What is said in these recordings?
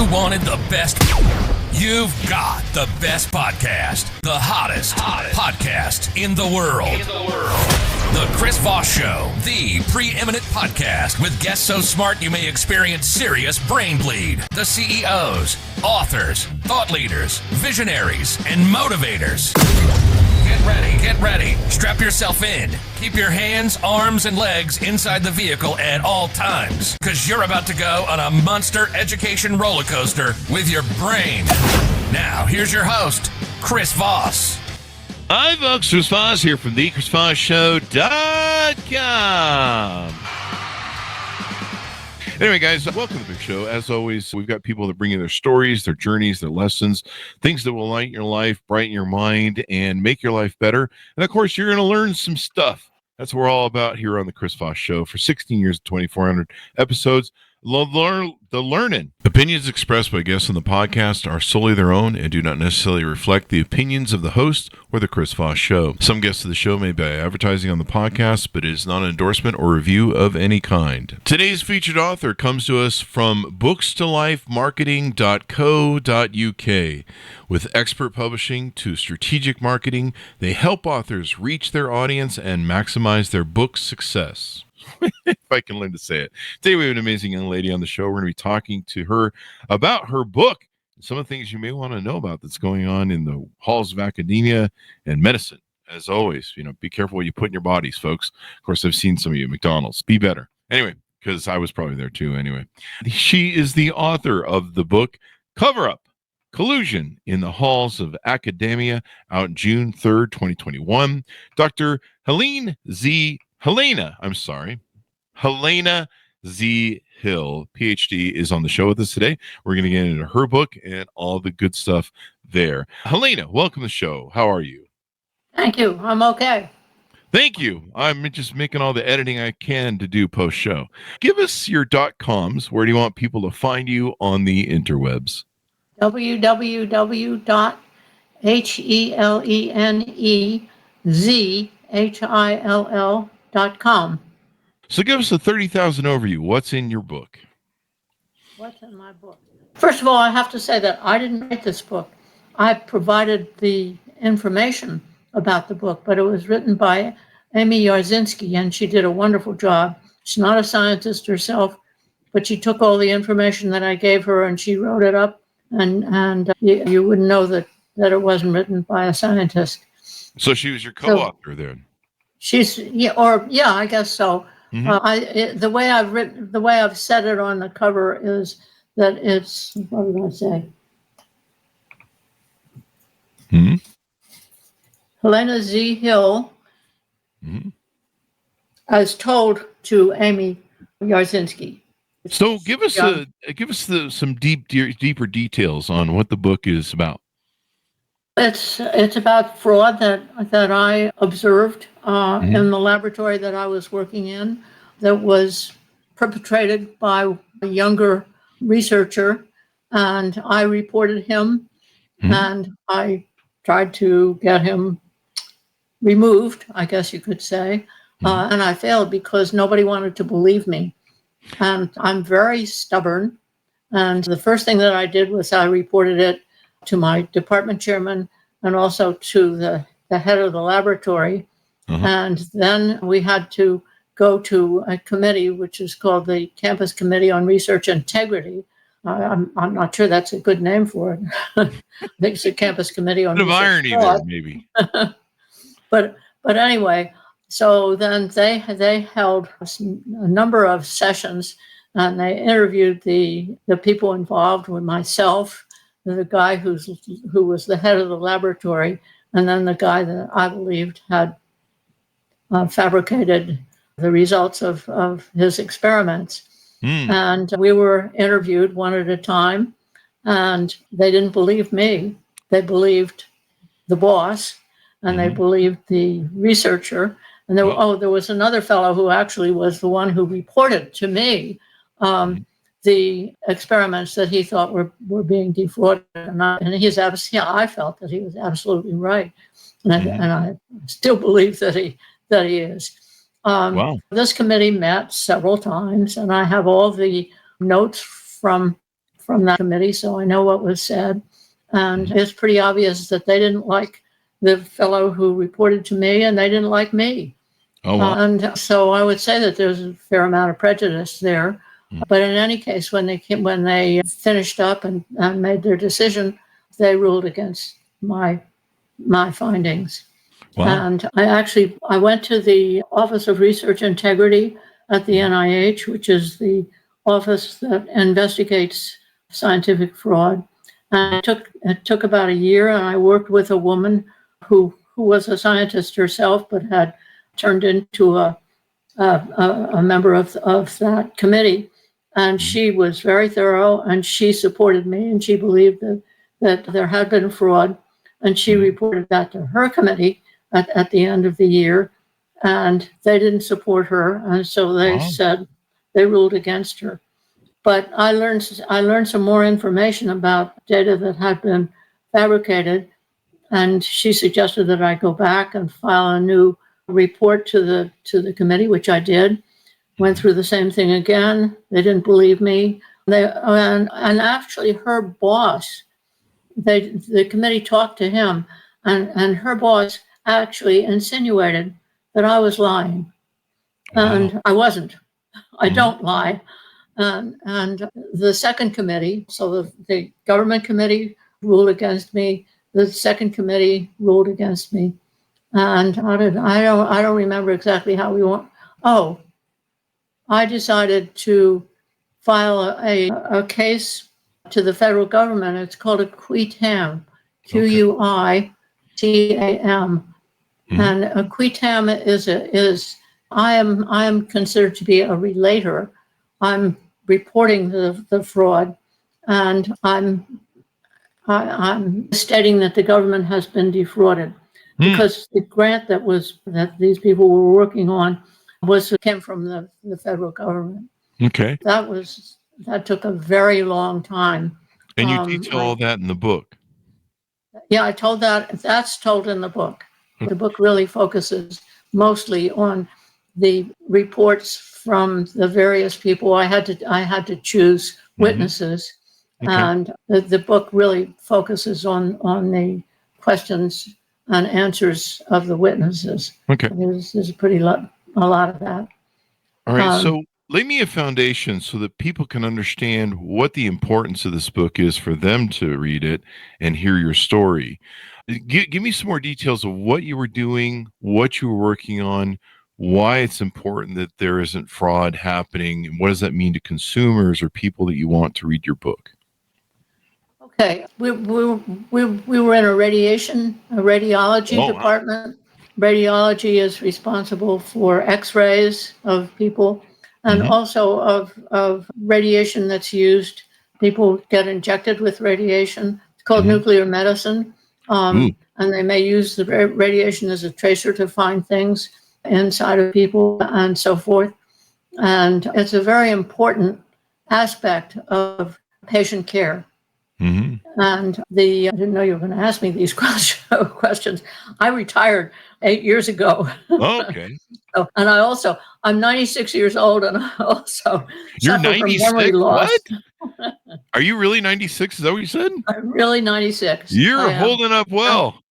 You wanted the best. You've got the best podcast. The hottest podcast in the world. The Chris Voss Show, the preeminent podcast with guests so smart you may experience serious brain bleed. The CEOs, authors, thought leaders, visionaries, and motivators. Get ready. Strap yourself in. Keep your hands, arms, and legs inside the vehicle at all times, because you're about to go on a monster education roller coaster with your brain. Now, here's your host, Chris Voss. Hi, folks. Chris Voss here from the ChrisVossShow.com. Anyway, guys, welcome to the big show. As always, we've got people that bring you their stories, their journeys, their lessons, things that will lighten your life, brighten your mind, and make your life better. And, of course, you're going to learn some stuff. That's what we're all about here on the Chris Voss Show. For 16 years, 2,400 episodes, the learning. Opinions expressed by guests on the podcast are solely their own and do not necessarily reflect the opinions of the host or the Chris Voss Show. Some guests of the show may buy advertising on the podcast, but it is not an endorsement or review of any kind. Today's featured author comes to us from bookstolifemarketing.co.uk. With expert publishing to strategic marketing, they help authors reach their audience and maximize their book's success. If I can learn to say it. Today we have an amazing young lady on the show. We're going to be talking to her about her book and some of the things you may want to know about that's going on in the halls of academia and medicine. As always, be careful what you put in your bodies, folks. Of course, I've seen some of you at McDonald's. Be better. Anyway, because I was probably there too anyway. She is the author of the book Cover Up, Collusion in the Halls of Academia, out June 3rd, 2021. Dr. Helene Z. Z. Hill, Ph.D., is on the show with us today. We're going to get into her book and all the good stuff there. Helene, welcome to the show. How are you? Thank you. I'm okay. Thank you. I'm just making all the editing I can to do post-show. Give us your .coms. Where do you want people to find you on the interwebs? www.HeleneZhill.com. So give us a 30,000 overview. What's in your book? What's in my book? First of all, I have to say that I didn't write this book. I provided the information about the book, but it was written by Amy Yarsinske, and she did a wonderful job. She's not a scientist herself, but she took all the information that I gave her and she wrote it up, and you wouldn't know that it wasn't written by a scientist. So she was your co-author then? I guess so. Mm-hmm. The way I've said it on the cover is that it's, what did I say? Mm-hmm. Helene Z. Hill, mm-hmm. as told to Amy Yarsinske. So give us some deeper details on what the book is about. It's about fraud that I observed in the laboratory that I was working in, that was perpetrated by a younger researcher, and I reported him, and I tried to get him removed, I guess you could say, and I failed because nobody wanted to believe me. And I'm very stubborn, and the first thing that I did was I reported it to my department chairman and also to the head of the laboratory. And then we had to go to a committee, which is called the Campus Committee on Research Integrity. I'm not sure that's a good name for it. I think it's a Campus Committee on Research irony Fraud. there, maybe. But anyway, so then they held a number of sessions, and they interviewed the people involved, with myself, the guy who was the head of the laboratory, and then the guy that I believed had fabricated the results of his experiments. And we were interviewed one at a time, and they didn't believe me. They believed the boss, and they believed the researcher. And there was another fellow who actually was the one who reported to me the experiments that he thought were being defrauded. And I felt that he was absolutely right. And I still believe that he is. Wow. This committee met several times, and I have all the notes from from that committee, so I know what was said. And it's pretty obvious that they didn't like the fellow who reported to me, and they didn't like me. Oh, wow. And so I would say that there's a fair amount of prejudice there. But in any case, when they finished up and made their decision, they ruled against my findings. Wow. And I went to the Office of Research Integrity at the NIH, which is the office that investigates scientific fraud. And it took about a year, and I worked with a woman who was a scientist herself, but had turned into a member of that committee. And she was very thorough, and she supported me, and she believed that there had been fraud, and she reported that to her committee at the end of the year, and they didn't support her, and so they said they ruled against her. But I learned some more information about data that had been fabricated, and she suggested that I go back and file a new report to the committee, which I did. Went through the same thing again. They didn't believe me. And actually, her boss, the committee talked to him, and her boss actually insinuated that I was lying, and I wasn't. I don't lie. And the second committee, so the government committee ruled against me. The second committee ruled against me, and I don't remember exactly how we went. Oh, I decided to file a case to the federal government. It's called a quitam, Quitam, and a quitam is I am considered to be a relator. I'm reporting the fraud, and I'm stating that the government has been defrauded because the grant that these people were working on came from the federal government. Okay. That took a very long time. And you detail all that in the book. Yeah, I told that. That's told in the book. The book really focuses mostly on the reports from the various people. I had to choose witnesses, and the book really focuses on the questions and answers of the witnesses. Okay. There's a lot of that. All right. So lay me a foundation so that people can understand what the importance of this book is for them to read it and hear your story. Give me some more details of what you were doing, what you were working on, why it's important that there isn't fraud happening, and what does that mean to consumers or people that you want to read your book? Okay. We were in a radiology department. Radiology is responsible for X-rays of people and also of radiation that's used. People get injected with radiation. It's called nuclear medicine. And they may use the radiation as a tracer to find things inside of people and so forth. And it's a very important aspect of patient care. And I didn't know you were going to ask me these questions. I retired 8 years ago. Okay. And I'm 96 years old, and I also You're suffer 96? from memory loss. What? Are you really 96? Is that what you said? I'm really 96. You're holding up well.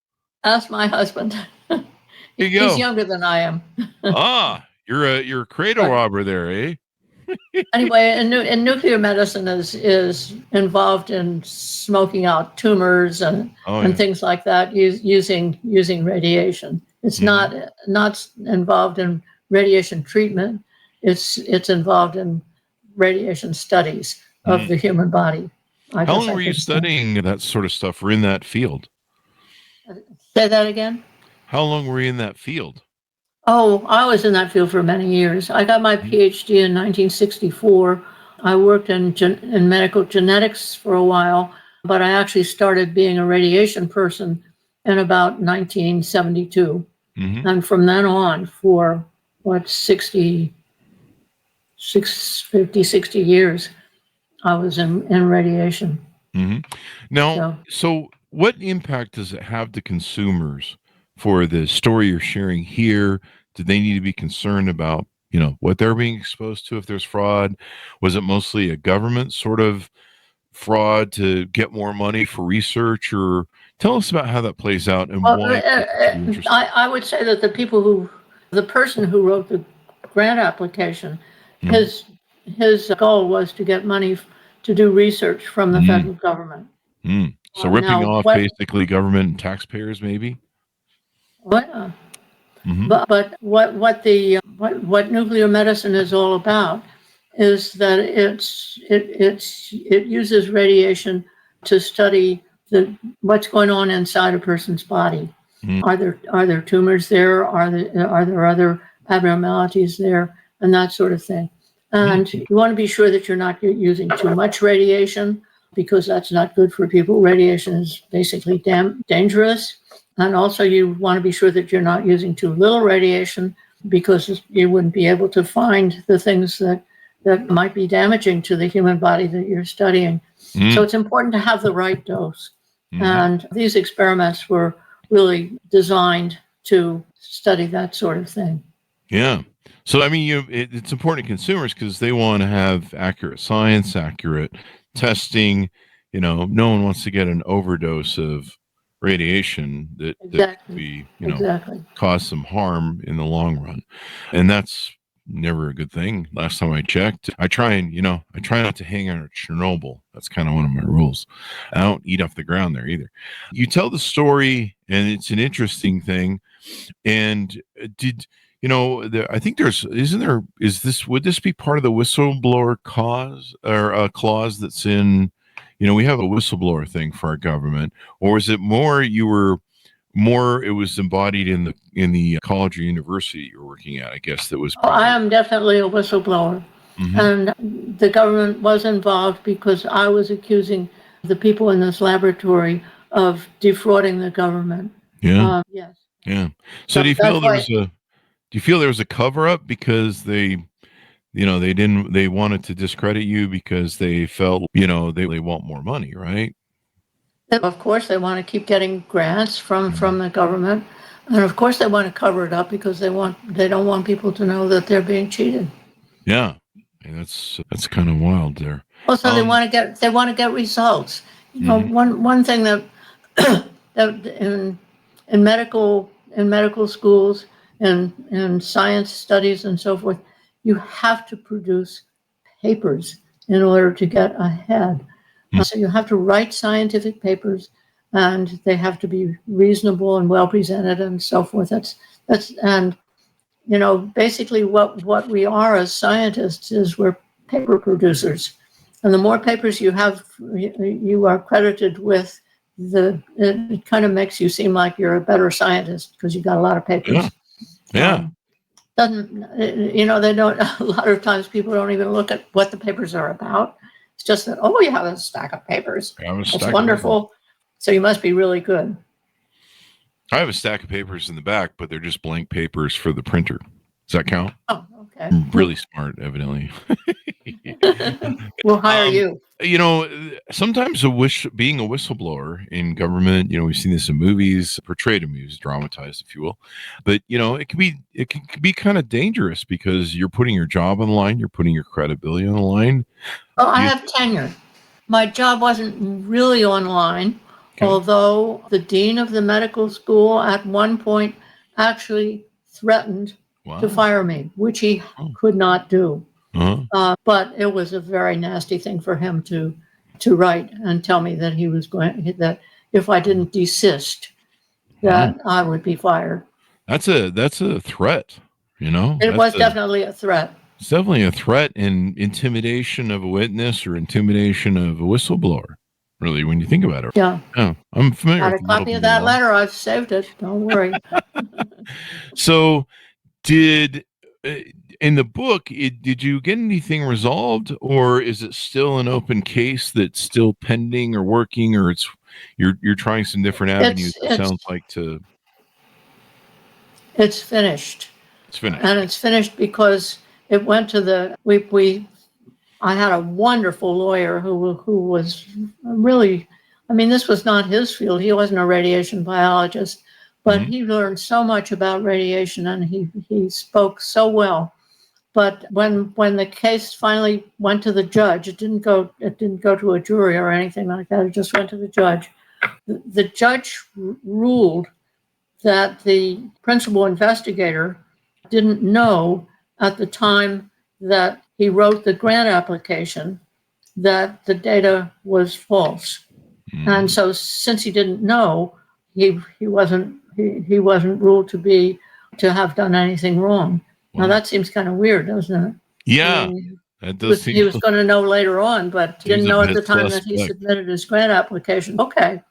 Ask my husband. Here you go. He's younger than I am. You're a cradle robber there, eh? Anyway, and nuclear medicine is involved in smoking out tumors and things like that using radiation. It's not involved in radiation treatment. It's involved in radiation studies of the human body. How long were you studying that sort of stuff or in that field? Say that again? How long were you in that field? Oh, I was in that field for many years. I got my Ph.D. in 1964. I worked in medical genetics for a while, but I actually started being a radiation person in about 1972. And from then on, for 60 years, I was in radiation. Now, so what impact does it have to consumers for the story you're sharing here? Do they need to be concerned about, what they're being exposed to if there's fraud? Was it mostly a government sort of fraud to get more money for research? Or tell us about how that plays out and Well, why it's interesting. I would say that the person who wrote the grant application, his goal was to get money to do research from the federal government. So ripping Now, off basically government and taxpayers, maybe? But what nuclear medicine is all about is that it uses radiation to study what's going on inside a person's body. Are there tumors there? Are there other abnormalities there, and that sort of thing? And you want to be sure that you're not using too much radiation, because that's not good for people. Radiation is basically dangerous. And also you want to be sure that you're not using too little radiation, because you wouldn't be able to find the things that might be damaging to the human body that you're studying. So it's important to have the right dose. And these experiments were really designed to study that sort of thing. Yeah. So, I mean, it's important to consumers because they want to have accurate science, accurate testing. You know, no one wants to get an overdose of radiation that could be, cause some harm in the long run. And that's never a good thing. Last time I checked, I try not to hang out at Chernobyl. That's kind of one of my rules. I don't eat off the ground there either. You tell the story, and it's an interesting thing. And I think would this be part of the whistleblower cause or a clause that's in, we have a whistleblower thing for our government, or is it more it was embodied in the college or university you're working at, I guess that was. I am definitely a whistleblower. And the government was involved because I was accusing the people in this laboratory of defrauding the government. Yeah. Yes. Yeah. So do you feel there was a cover up because they wanted to discredit you because they felt, they want more money, right? Of course, they want to keep getting grants from the government. And of course they want to cover it up because they don't want people to know that they're being cheated. Yeah. And that's kind of wild there. Also, they want to get results. One thing that in medical schools and science studies and so forth, you have to produce papers in order to get ahead. So you have to write scientific papers, and they have to be reasonable and well presented and so forth. Basically what we are as scientists is we're paper producers. And the more papers you have, you are credited with it kind of makes you seem like you're a better scientist because you've got a lot of papers. Yeah. They don't, a lot of times people don't even look at what the papers are about. It's just that, you have a stack of papers. It's wonderful. So you must be really good. I have a stack of papers in the back, but they're just blank papers for the printer. Does that count? Oh, okay. I'm really smart, evidently. We'll hire you. Sometimes being a whistleblower in government, we've seen this in movies, portrayed in movies, dramatized, if you will. But, it can be kind of dangerous because you're putting your job on the line, you're putting your credibility on the line. I have tenure. My job wasn't really online, although the dean of the medical school at one point actually threatened to fire me, which he could not do. But it was a very nasty thing for him to write and tell me that that if I didn't desist, that I would be fired. That's a threat, It was definitely a threat. It's definitely a threat and intimidation of a witness or intimidation of a whistleblower, really, when you think about it. Yeah. I'm familiar with a copy of that letter. I've saved it. Don't worry. So in the book, did you get anything resolved, or is it still an open case that's still pending or working, or you're trying some different avenues? It sounds like it's finished. It's finished, and it's finished because it went to I had a wonderful lawyer who was really, this was not his field. He wasn't a radiation biologist, but he learned so much about radiation, and he spoke so well But when the case finally went to the judge, it didn't go to a jury or anything like that. It just went to the judge. The judge ruled that the principal investigator didn't know at the time that he wrote the grant application that the data was false. And so since he didn't know, he wasn't ruled to have done anything wrong. Wow. Now that seems kind of weird, doesn't it? Yeah. I mean, that does he was going to know later on, but didn't know at the time that he suspect. submitted his grant application. Okay,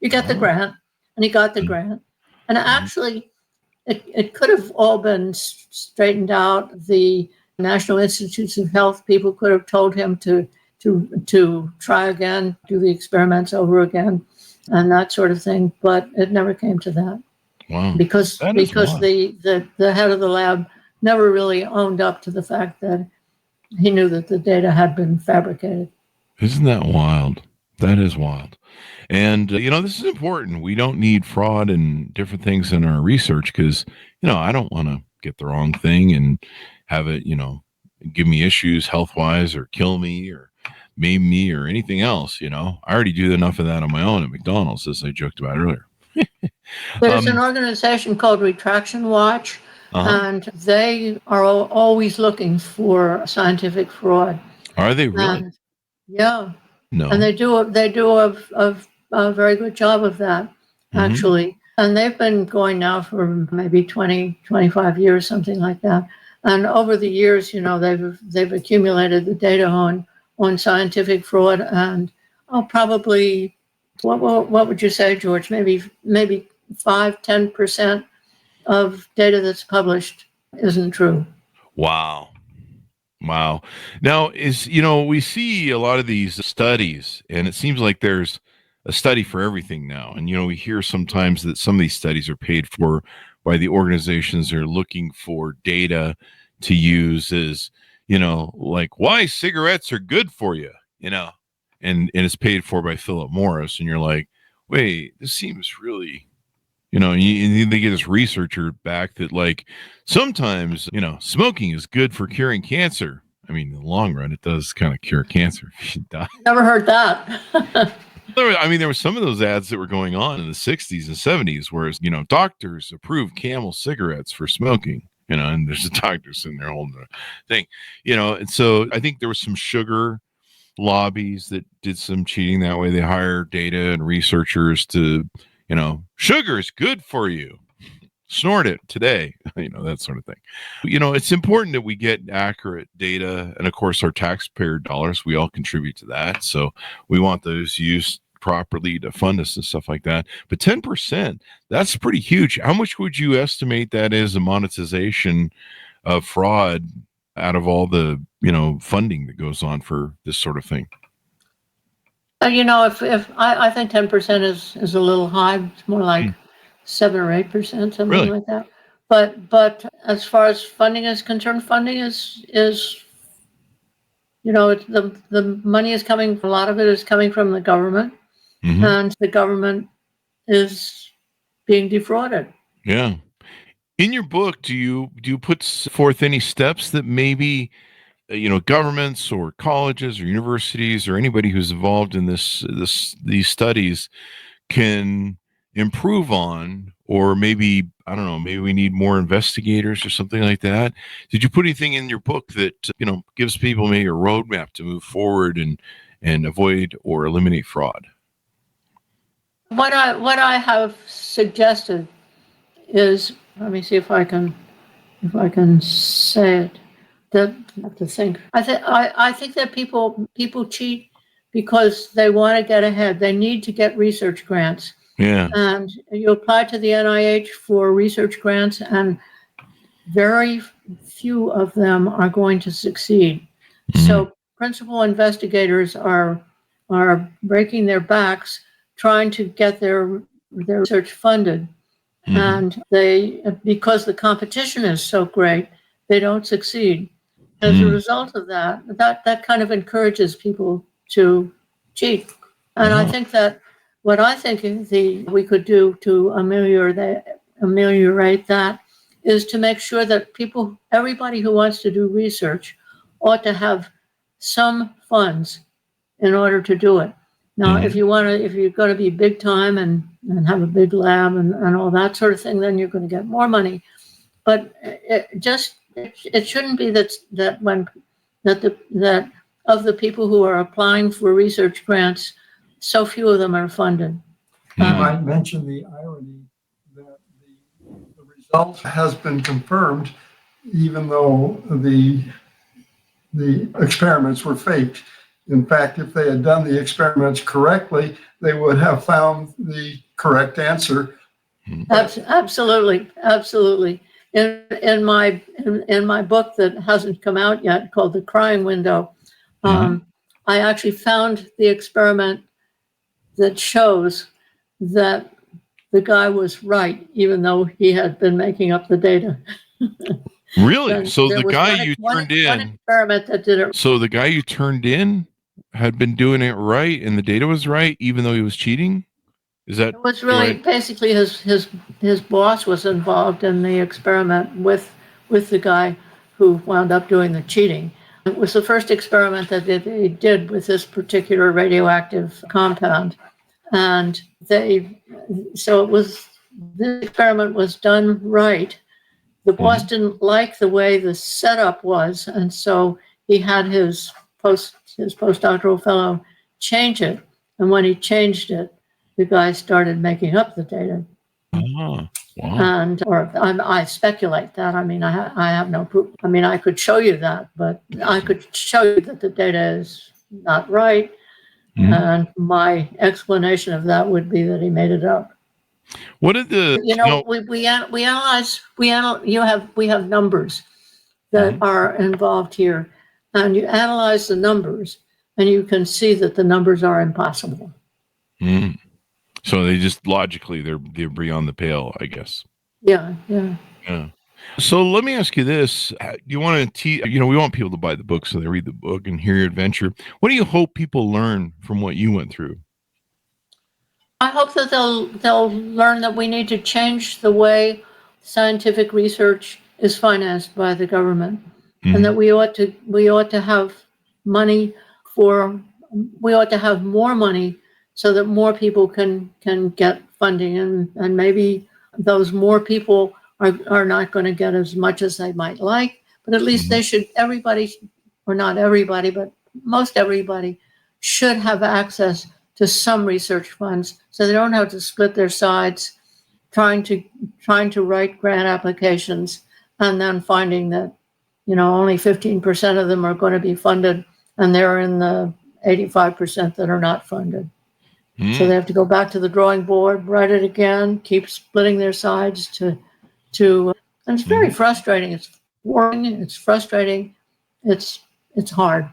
you get the grant, and he got the grant. And actually, it could have all been straightened out. The National Institutes of Health people could have told him to try again, do the experiments over again, and that sort of thing. But it never came to that. Wow. Because the head of the lab never really owned up to the fact that he knew that the data had been fabricated. Isn't that wild? That is wild. And, this is important. We don't need fraud and different things in our research because, I don't want to get the wrong thing and have it, give me issues health-wise or kill me or maim me or anything else, I already do enough of that on my own at McDonald's, as I joked about earlier. There's an organization called Retraction Watch, and they are always looking for scientific fraud. Are they really? And, yeah. No. And they do a very good job of that, actually. And they've been going now for maybe 20, 25 years, something like that. And over the years, they've accumulated the data on scientific fraud, and probably what would you say, George? Maybe 5-10% of data that's published isn't true. Wow. Now we see a lot of these studies, and it seems like there's a study for everything now. And, we hear sometimes that some of these studies are paid for by the organizations that are looking for data to use as, like why cigarettes are good for you, and it's paid for by Philip Morris. And you're like, wait, this seems really, and they get this researcher back that like sometimes, smoking is good for curing cancer. I mean, in the long run, it does kind of cure cancer if you die. Never heard that. I mean, there were some of those ads that were going on in the 60s and 70s, whereas, doctors approve Camel cigarettes for smoking, and there's a doctor sitting there holding the thing, and so I think there was some sugar lobbies that did some cheating that way. They hire data and researchers to, sugar is good for you. Snort it today, that sort of thing. It's important that we get accurate data. And of course, our taxpayer dollars, we all contribute to that. So we want those used properly to fund us and stuff like that. But 10%, that's pretty huge. How much would you estimate that is a monetization of fraud out of all the, funding that goes on for this sort of thing? If I think 10% is a little high. It's more like 7 or 8%, something really? Like that. But as far as funding is concerned, funding is the money is coming. A lot of it is coming from the government, and the government is being defrauded. Yeah. In your book, do you put forth any steps that maybe governments or colleges or universities or anybody who's involved in these studies can improve on, or maybe, I don't know, maybe we need more investigators or something like that? Did you put anything in your book that, gives people maybe a roadmap to move forward and avoid or eliminate fraud? What I have suggested is, let me see if I can say it. I have to think. I think that people cheat because they want to get ahead. They need to get research grants. Yeah. And you apply to the NIH for research grants, and very few of them are going to succeed. So principal investigators are breaking their backs trying to get their research funded. And because the competition is so great, they don't succeed. As a result of that kind of encourages people to cheat. And I think that what I think we could do to ameliorate that is to make sure that everybody who wants to do research ought to have some funds in order to do it. Now, if you're going to be big time and have a big lab and all that sort of thing, then you're going to get more money. But it shouldn't be that of the people who are applying for research grants, so few of them are funded. I might mention the irony that the result has been confirmed, even though the experiments were faked. In fact, if they had done the experiments correctly, they would have found the correct answer. Absolutely. In my book that hasn't come out yet, called The Crying Window, I actually found the experiment that shows that the guy was right, even though he had been making up the data. Really? So the guy you turned in, one experiment that did it. So the guy you turned in had been doing it right, and the data was right, even though he was cheating. Is that? It was really basically his boss was involved in the experiment with the guy who wound up doing the cheating. It was the first experiment that they did with this particular radioactive compound, and this experiment was done right. The boss didn't like the way the setup was, and so he had his postdoctoral fellow change it. And when he changed it, the guy started making up the data. Wow. I speculate that. I mean, I have no proof. I mean, I could show you that, but I could show you that the data is not right. And my explanation of that would be that he made it up. What did we analyze. We have numbers that are involved here, and you analyze the numbers, and you can see that the numbers are impossible. So they just logically they're beyond the pale, I guess. Yeah. So let me ask you this: you want to we want people to buy the book so they read the book and hear your adventure. What do you hope people learn from what you went through? I hope that they'll learn that we need to change the way scientific research is financed by the government, and that we ought to have more money so that more people can get funding, and maybe those more people are not going to get as much as they might like, but at least everybody, or not everybody, but most everybody should have access to some research funds, so they don't have to split their sides trying to write grant applications and then finding that only 15% of them are going to be funded, and they're in the 85% that are not funded. So they have to go back to the drawing board, write it again, keep splitting their sides to and it's very frustrating. It's boring. It's frustrating. It's hard.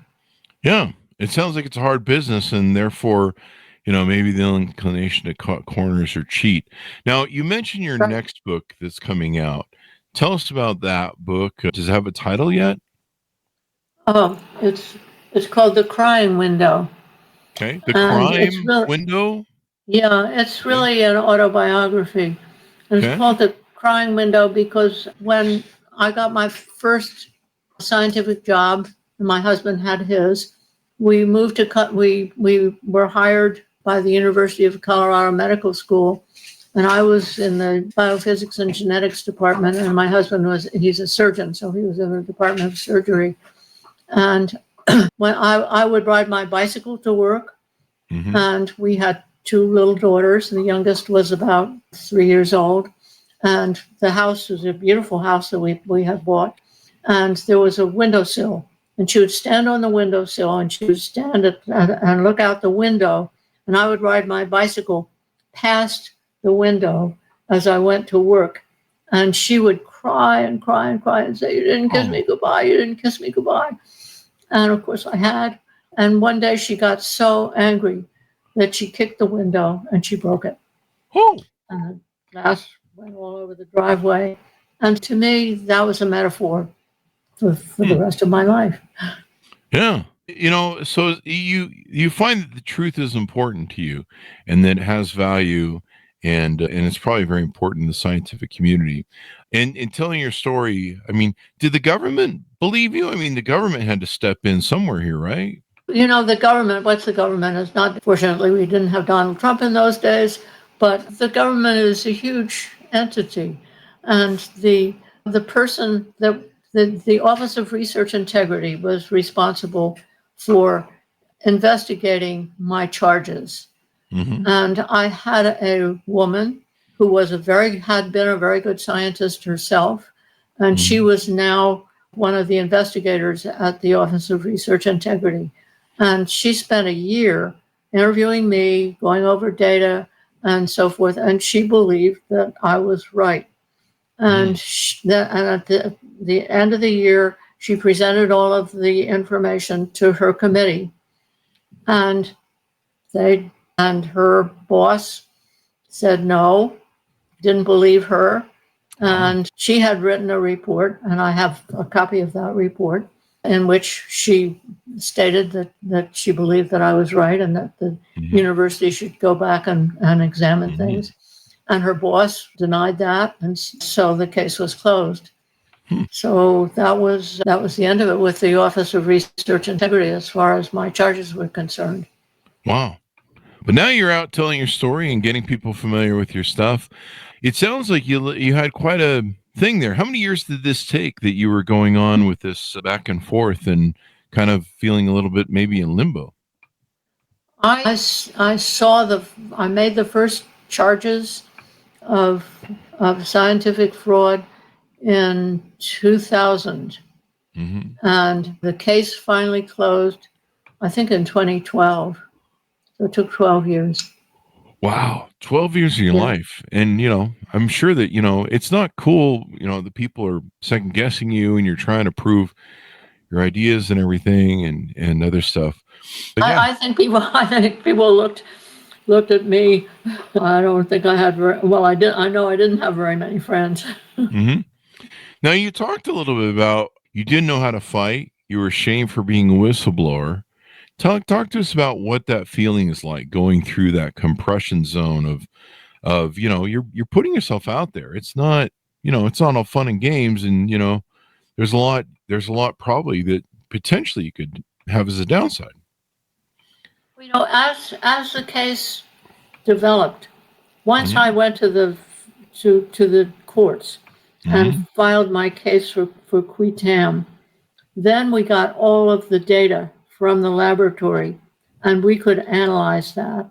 Yeah, it sounds like it's a hard business, and therefore, maybe the inclination to cut corners or cheat. Now, you mentioned your next book that's coming out. Tell us about that book. Does it have a title yet? Oh, it's called The Crying Window. Okay, The Crime Window? Yeah, it's really an autobiography. It's called The Crying Window because when I got my first scientific job, and my husband had his, we moved to we were hired by the University of Colorado Medical School, and I was in the biophysics and genetics department, and my husband he's a surgeon, so he was in the Department of Surgery. And when I would ride my bicycle to work, and we had two little daughters. The youngest was about 3 years old, and the house was a beautiful house that we had bought, and there was a windowsill, and she would stand on the windowsill, and she would stand and look out the window, and I would ride my bicycle past the window as I went to work, and she would cry and cry and cry and say, "You didn't kiss me goodbye. You didn't kiss me goodbye." And of course I had. And one day she got so angry that she kicked the window and she broke it. And the glass went all over the driveway. And to me, that was a metaphor for the rest of my life. Yeah. So you find that the truth is important to you and that it has value, and it's probably very important in the scientific community. And in telling your story, I mean, did the government believe you? I mean, the government had to step in somewhere here, right? The government, what's the government? Is not, fortunately, we didn't have Donald Trump in those days, but the government is a huge entity. And the person that the Office of Research Integrity was responsible for investigating my charges. Mm-hmm. And I had a woman who had been a very good scientist herself, and Mm-hmm. she was now one of the investigators at the Office of Research Integrity. And she spent a year interviewing me, going over data and so forth, and she believed that I was right. And, and at the end of the year, she presented all of the information to her committee, and her boss said no, didn't believe her. And she had written a report, and I have a copy of that report, in which she stated that she believed that I was right and that the university should go back and examine things. And her boss denied that, and so the case was closed. So that was the end of it with the Office of Research Integrity as far as my charges were concerned. Wow. But now you're out telling your story and getting people familiar with your stuff. It sounds like you had quite a thing there. How many years did this take that you were going on with this back and forth and kind of feeling a little bit maybe in limbo? I made the first charges of scientific fraud in 2000. And the case finally closed, I think, in 2012. So it took 12 years. Wow. 12 years of your life. And, I'm sure that, it's not cool. The people are second guessing you and you're trying to prove your ideas and everything and other stuff. But yeah. I think people looked at me. I don't think I had I know I didn't have very many friends. Now, you talked a little bit about you didn't know how to fight. You were ashamed for being a whistleblower. Talk to us about what that feeling is like, going through that compression zone of you're putting yourself out there. It's not it's not all fun and games, and there's a lot probably that potentially you could have as a downside. As the case developed, once I went to the courts and filed my case for qui tam, then we got all of the data from the laboratory, and we could analyze that.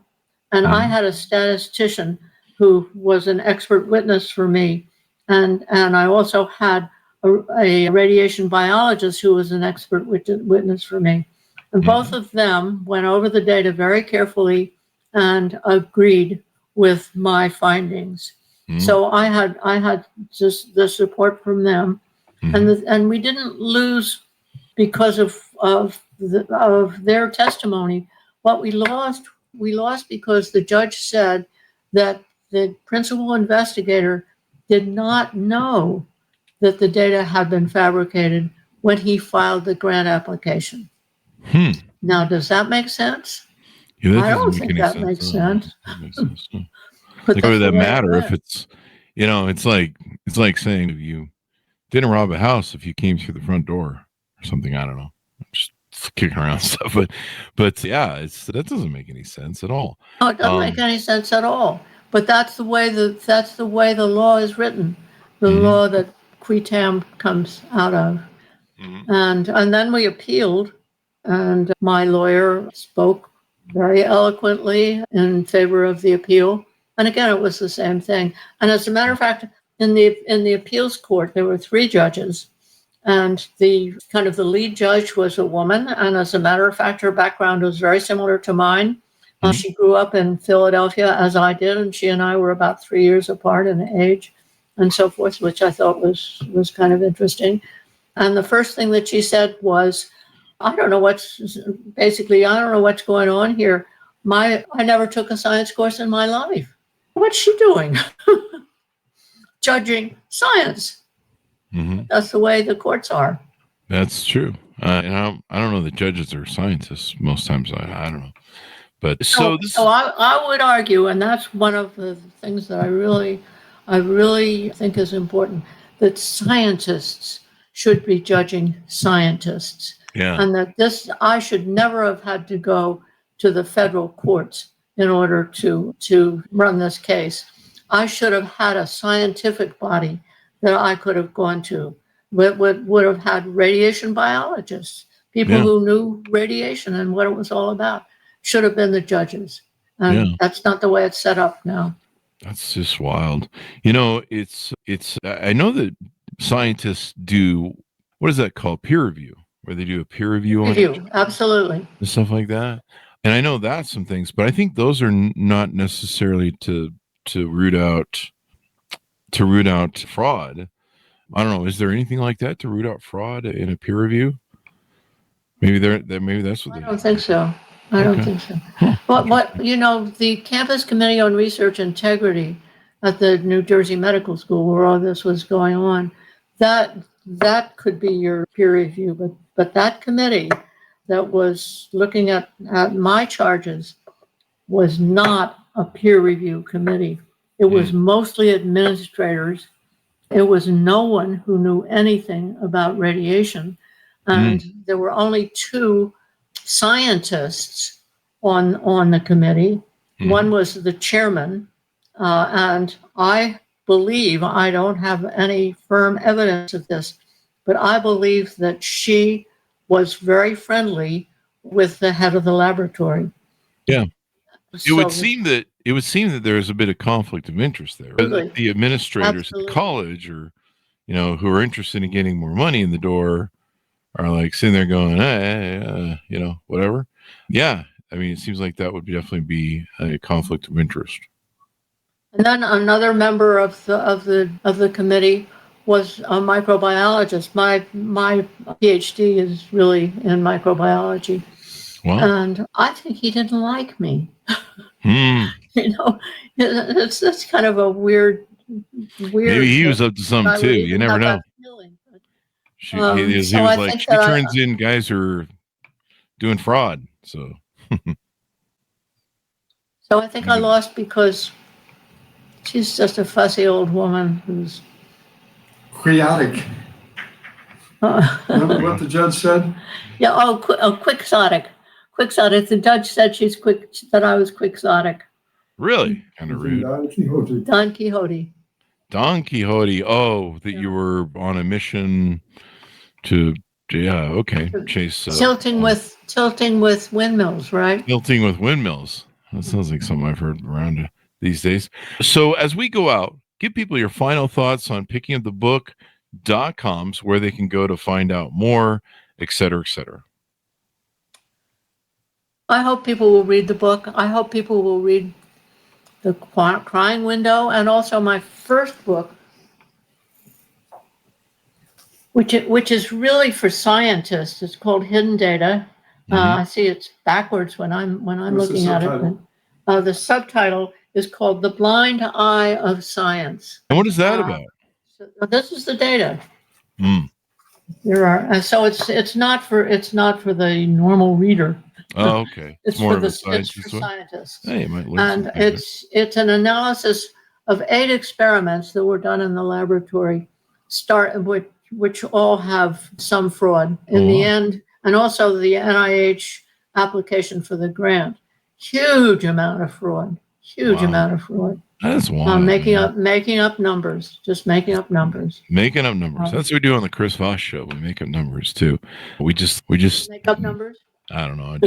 And I had a statistician who was an expert witness for me, and I also had a radiation biologist who was an expert witness for me. And both of them went over the data very carefully and agreed with my findings. So I had just the support from them, and we didn't lose because of their testimony. What we lost because the judge said that the principal investigator did not know that the data had been fabricated when he filed the grant application. Now, does that make sense? Yeah, I don't think that makes sense. Like, what does that matter if it's, it's like saying if you didn't rob a house if you came through the front door or something. I don't know. I'm just kicking around stuff, but yeah, that doesn't make any sense at all. No, it doesn't make any sense at all. But that's the way the law is written. The law that qui tam comes out of. And then we appealed, and my lawyer spoke very eloquently in favor of the appeal. And again, it was the same thing. And as a matter of fact, in the appeals court, there were 3 judges, and the lead judge was a woman. And as a matter of fact, her background was very similar to mine. She grew up in Philadelphia, as I did, and she and I were about 3 years apart in age and so forth, which I thought was kind of interesting. And the first thing that she said was, I don't know what's going on here. I never took a science course in my life. What's she doing? Judging science. That's the way the courts are. That's true. And I don't know that judges are scientists most times. I don't know. But So I would argue, and that's one of the things that I really think is important, that scientists should be judging scientists. yeah, And that I should never have had to go to the federal courts in order to run this case. I should have had a scientific body that I could have gone to. Would have had radiation biologists, people Yeah. who knew radiation and what it was all about, should have been the judges. And Yeah. that's not the way it's set up now. That's just wild. You know, it's I know that scientists do, what is that called? Peer review, where they do a peer review on Review, absolutely. and stuff like that. And I know that's some things, but I think those are not necessarily to root out fraud. I don't know. Is there anything like that to root out fraud in a peer review? Maybe that's what I they don't think so. I don't think so. What the Campus Committee on Research Integrity at the New Jersey Medical School, where all this was going on, that could be your peer review, but that committee that was looking at my charges was not a peer review committee. It was mostly administrators. It was no one who knew anything about radiation. And there were only 2 scientists on the committee. One was the chairman, and I believe, I don't have any firm evidence of this, but I believe that she was very friendly with the head of the laboratory. Yeah. So, It would seem that there is a bit of conflict of interest there. Absolutely. The administrators at the Absolutely. college, or who are interested in getting more money in the door, are like sitting there going, whatever. Yeah, I mean, it seems like that would definitely be a conflict of interest. And then another member of the committee was a microbiologist. My Ph.D. is really in microbiology. Wow. And I think he didn't like me. Hmm. It's kind of a weird. Maybe he was up to something too. You never know. He was like, she turns in guys who are doing fraud. So I think I lost because she's just a fussy old woman who's Quixotic. Remember what the judge said? Yeah. Quixotic. Quixotic. The judge said that I was quixotic. really kind of rude. Don Quixote. Don Quixote. Don Quixote. Oh, that you were on a mission to, chase. Tilting with windmills, right? Tilting with windmills. That sounds like something I've heard around these days. So as we go out, give people your final thoughts on pickingupthebook.coms, where they can go to find out more, et cetera, et cetera. I hope people will read the book. I hope people will read The Crying Window, and also my first book, which is really for scientists. It's called Hidden Data. I see it's backwards when I'm looking at it. The subtitle is called The Blind Eye of Science. And what is that about? So this is the data. Mm. There are so it's not for the normal reader. Oh, okay. It's more for of a it's for scientist one? scientists. Hey, you might learn And something. it's an analysis of 8 experiments that were done in the laboratory, which all have some fraud in the end, and also the NIH application for the grant. Huge amount of fraud. Amount of fraud. That's wild. Making up numbers. Just making up numbers. Making up numbers. That's what we do on the Chris Voss Show. We make up numbers too. We just Make up numbers. I don't know.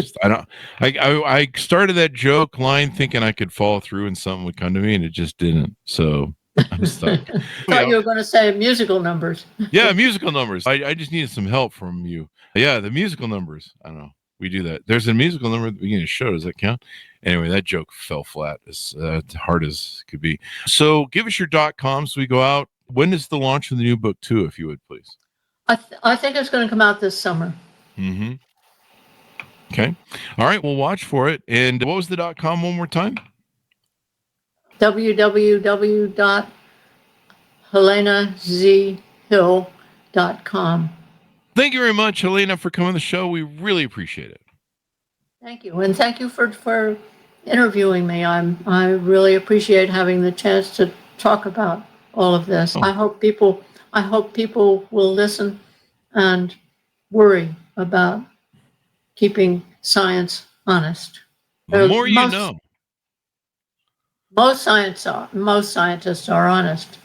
I started that joke line thinking I could follow through and something would come to me, and it just didn't. So I'm stuck. Thought you were going to say musical numbers. Yeah, musical numbers. I just needed some help from you. Yeah, the musical numbers. I don't know. We do that. There's a musical number at the beginning of the show. Does that count? Anyway, that joke fell flat, as hard as could be. So give us your .com so we go out. When is the launch of the new book too, if you would, please? I think it's going to come out this summer. Mm-hmm. Okay. All right. We'll watch for it. And what was the .com one more time? www.helenazhill.com. Thank you very much, Helena, for coming on the show. We really appreciate it. Thank you. And thank you for interviewing me. I really appreciate having the chance to talk about all of this. I hope people will listen and worry about keeping science honest. The more you know. Most scientists are honest,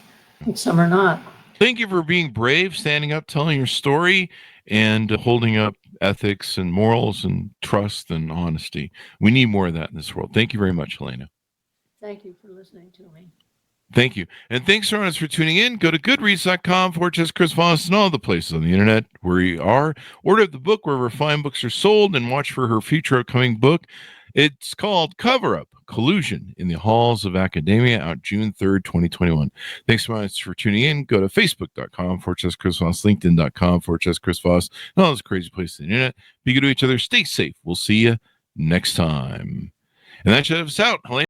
but some are not. Thank you for being brave, standing up, telling your story, and holding up ethics and morals and trust and honesty. We need more of that in this world. Thank you very much, Helene. Thank you for listening to me. Thank you. And thanks, everyone, for tuning in. Go to goodreads.com/Chris Voss and all the places on the internet where you are. Order the book wherever fine books are sold and watch for her future upcoming book. It's called Cover Up, Collusion in the Halls of Academia, out June 3rd, 2021. Thanks so much for tuning in. Go to facebook.com/Chris Voss, linkedin.com/Chris Voss, and all those crazy places on the internet. Be good to each other. Stay safe. We'll see you next time. And that should have us out, Helene.